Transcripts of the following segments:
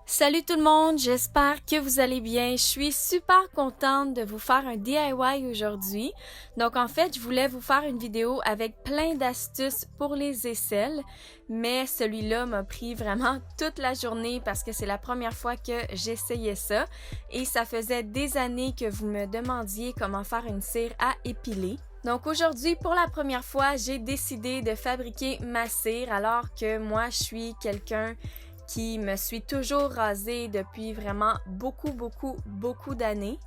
Salut tout le monde, j'espère que vous allez bien. Je suis super contente de vous faire un DIY aujourd'hui. Donc en fait, je voulais vous faire une vidéo avec plein d'astuces pour les aisselles, mais celui-là m'a pris vraiment toute la journée parce que c'est la première fois que j'essayais ça et ça faisait des années que vous me demandiez comment faire une cire à épiler. Donc aujourd'hui, pour la première fois, j'ai décidé de fabriquer ma cire alors que moi, je suis quelqu'un qui me suis toujours rasée depuis vraiment beaucoup d'années.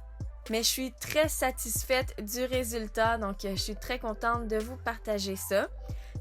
Mais je suis très satisfaite du résultat, donc je suis très contente de vous partager ça.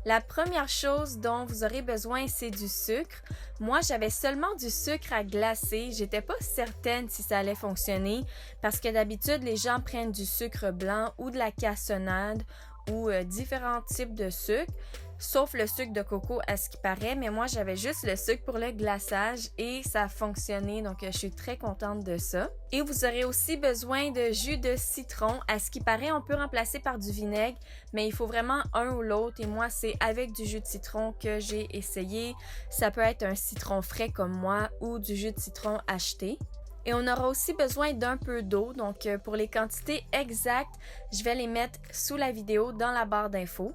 La première chose dont vous aurez besoin, c'est du sucre. Moi, j'avais seulement du sucre à glacer. J'étais pas certaine si ça allait fonctionner parce que d'habitude, les gens prennent du sucre blanc ou de la cassonade ou différents types de sucre, sauf le sucre de coco à ce qui paraît, mais moi j'avais juste le sucre pour le glaçage et ça a fonctionné, donc je suis très contente de ça. Et vous aurez aussi besoin de jus de citron. À ce qui paraît, on peut remplacer par du vinaigre, mais il faut vraiment un ou l'autre et moi c'est avec du jus de citron que j'ai essayé. Ça peut être un citron frais comme moi ou du jus de citron acheté. Et on aura aussi besoin d'un peu d'eau, donc pour les quantités exactes, je vais les mettre sous la vidéo dans la barre d'infos.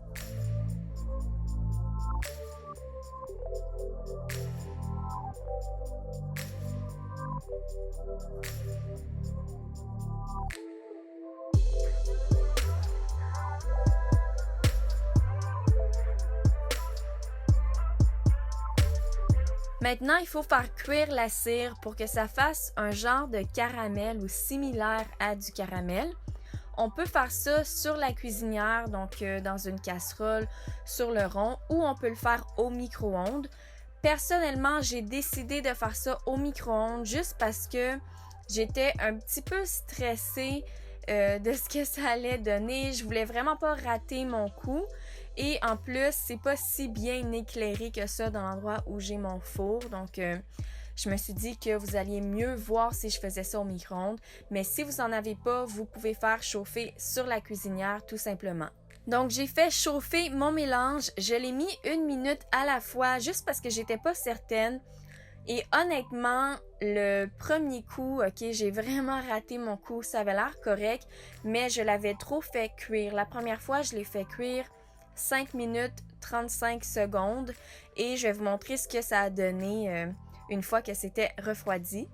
Maintenant, il faut faire cuire la cire pour que ça fasse un genre de caramel ou similaire à du caramel. On peut faire ça sur la cuisinière, donc dans une casserole, sur le rond, ou on peut le faire au micro-ondes. Personnellement, j'ai décidé de faire ça au micro-ondes juste parce que j'étais un petit peu stressée de ce que ça allait donner. Je voulais vraiment pas rater mon coup. Et en plus, c'est pas si bien éclairé que ça dans l'endroit où j'ai mon four. Donc, je me suis dit que vous alliez mieux voir si je faisais ça au micro-ondes. Mais si vous en avez pas, vous pouvez faire chauffer sur la cuisinière tout simplement. Donc, j'ai fait chauffer mon mélange. Je l'ai mis 1 minute à la fois juste parce que j'étais pas certaine. Et honnêtement, le premier coup, ok, j'ai vraiment raté mon coup. Ça avait l'air correct, mais je l'avais trop fait cuire. La première fois, je l'ai fait cuire 5 minutes 35 secondes et je vais vous montrer ce que ça a donné une fois que c'était refroidi.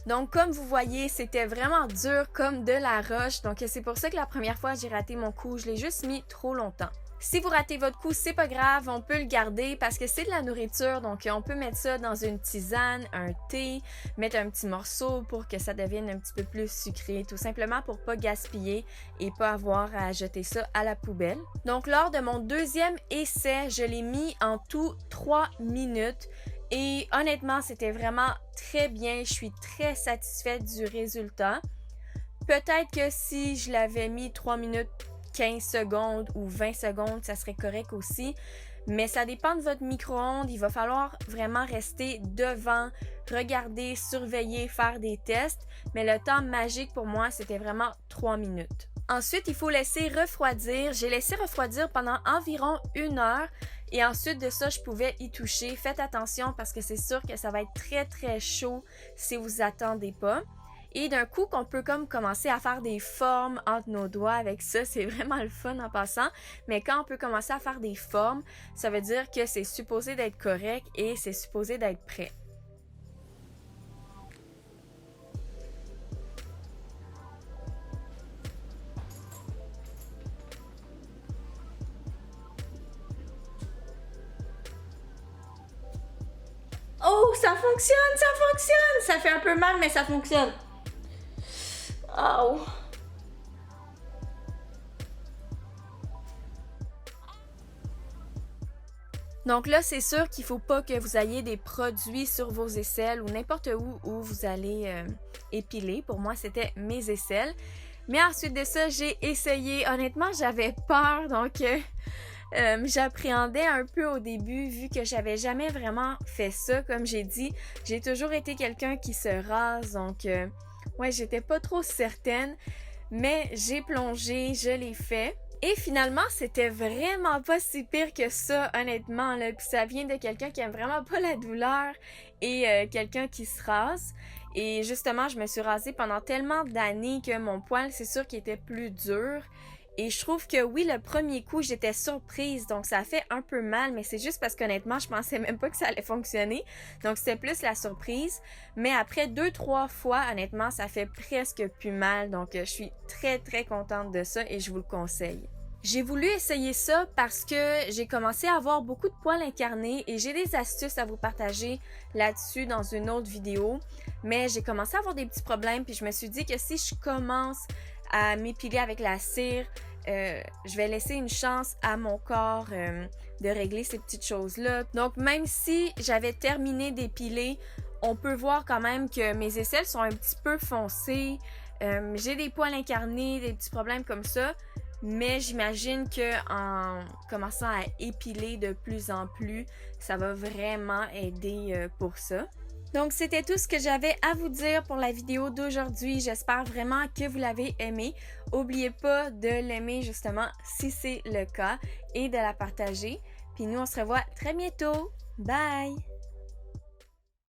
Donc comme vous voyez, c'était vraiment dur comme de la roche, donc c'est pour ça que la première fois j'ai raté mon coup, je l'ai juste mis trop longtemps. Si vous ratez votre coup, c'est pas grave, on peut le garder parce que c'est de la nourriture, donc on peut mettre ça dans une tisane, un thé, mettre un petit morceau pour que ça devienne un petit peu plus sucré, tout simplement pour pas gaspiller et pas avoir à jeter ça à la poubelle. Donc lors de mon deuxième essai, je l'ai mis en tout 3 minutes et honnêtement, c'était vraiment très bien, je suis très satisfaite du résultat. Peut-être que si je l'avais mis 3 minutes 15 secondes ou 20 secondes, ça serait correct aussi. Mais ça dépend de votre micro-ondes. Il va falloir vraiment rester devant, regarder, surveiller, faire des tests. Mais le temps magique pour moi, c'était vraiment 3 minutes. Ensuite, il faut laisser refroidir. J'ai laissé refroidir pendant environ 1 heure. Et ensuite de ça, je pouvais y toucher. Faites attention parce que c'est sûr que ça va être très chaud si vous attendez pas. Et d'un coup, qu'on peut comme commencer à faire des formes entre nos doigts avec ça, c'est vraiment le fun en passant. Mais quand on peut commencer à faire des formes, ça veut dire que c'est supposé d'être correct et c'est supposé d'être prêt. Oh, ça fonctionne, ça fonctionne! Ça fait un peu mal, mais ça fonctionne. Oh! Donc là, c'est sûr qu'il ne faut pas que vous ayez des produits sur vos aisselles ou n'importe où vous allez épiler. Pour moi, c'était mes aisselles. Mais ensuite de ça, j'ai essayé. Honnêtement, j'avais peur, donc J'appréhendais un peu au début vu que j'avais jamais vraiment fait ça. Comme j'ai dit, j'ai toujours été quelqu'un qui se rase, donc ouais, j'étais pas trop certaine, mais j'ai plongé, je l'ai fait. Et finalement, c'était vraiment pas si pire que ça, honnêtement, là. Puis ça vient de quelqu'un qui aime vraiment pas la douleur et quelqu'un qui se rase. Et justement, je me suis rasée pendant tellement d'années que mon poil, c'est sûr qu'il était plus dur. Et je trouve que oui, le premier coup, j'étais surprise, donc ça fait un peu mal, mais c'est juste parce qu'honnêtement, je pensais même pas que ça allait fonctionner. Donc c'était plus la surprise. Mais après 2-3 fois, honnêtement, ça fait presque plus mal. Donc je suis très contente de ça et je vous le conseille. J'ai voulu essayer ça parce que j'ai commencé à avoir beaucoup de poils incarnés et j'ai des astuces à vous partager là-dessus dans une autre vidéo. Mais j'ai commencé à avoir des petits problèmes puis je me suis dit que si je commence à m'épiler avec la cire, je vais laisser une chance à mon corps de régler ces petites choses-là. Donc même si j'avais terminé d'épiler, on peut voir quand même que mes aisselles sont un petit peu foncées. J'ai des poils incarnés, des petits problèmes comme ça. Mais j'imagine que en commençant à épiler de plus en plus, ça va vraiment aider pour ça. Donc c'était tout ce que j'avais à vous dire pour la vidéo d'aujourd'hui. J'espère vraiment que vous l'avez aimé. N'oubliez pas de l'aimer justement si c'est le cas et de la partager. Puis nous on se revoit très bientôt. Bye!